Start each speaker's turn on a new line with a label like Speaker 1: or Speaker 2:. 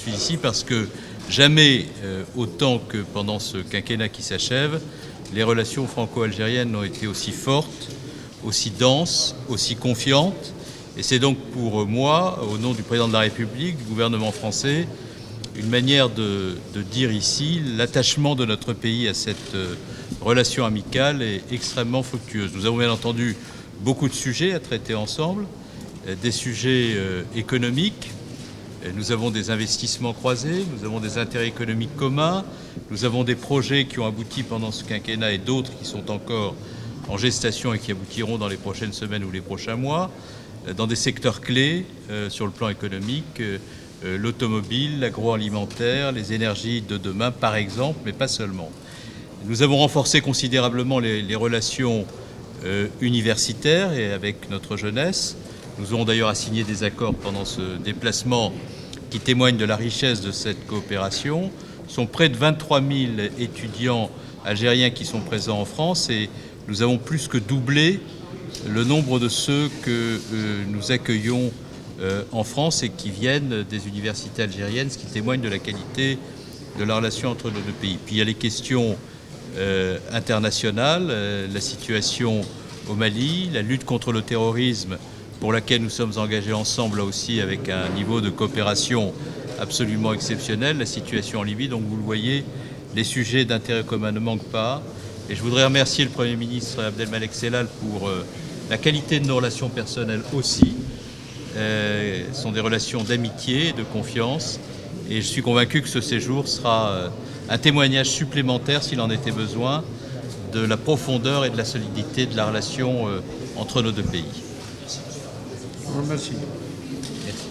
Speaker 1: suis ici parce que jamais, autant que pendant ce quinquennat qui s'achève, les relations franco-algériennes n'ont été aussi fortes, aussi denses, aussi confiantes. Et c'est donc pour moi, au nom du président de la République, du gouvernement français, une manière de dire ici l'attachement de notre pays à cette relation amicale est extrêmement fructueuse. Nous avons bien entendu beaucoup de sujets à traiter ensemble, des sujets économiques. Nous avons des investissements croisés, nous avons des intérêts économiques communs, nous avons des projets qui ont abouti pendant ce quinquennat et d'autres qui sont encore en gestation et qui aboutiront dans les prochaines semaines ou les prochains mois, dans des secteurs clés sur le plan économique, l'automobile, l'agroalimentaire, les énergies de demain par exemple, mais pas seulement. Nous avons renforcé considérablement les relations universitaires et avec notre jeunesse. Nous aurons d'ailleurs à signer des accords pendant ce déplacement qui témoignent de la richesse de cette coopération. Ce sont près de 23 000 étudiants algériens qui sont présents en France et nous avons plus que doublé le nombre de ceux que nous accueillons en France et qui viennent des universités algériennes, ce qui témoigne de la qualité de la relation entre nos deux pays. Puis il y a les questions internationales, la situation au Mali, la lutte contre le terrorisme pour laquelle nous sommes engagés ensemble, là aussi, avec un niveau de coopération absolument exceptionnel, la situation en Libye. Donc vous le voyez, les sujets d'intérêt commun ne manquent pas. Et je voudrais remercier le Premier ministre Abdelmalek Sellal pour la qualité de nos relations personnelles aussi. Ce sont des relations d'amitié, de confiance. Et je suis convaincu que ce séjour sera un témoignage supplémentaire, s'il en était besoin, de la profondeur et de la solidité de la relation entre nos deux pays.
Speaker 2: Merci.
Speaker 1: Merci.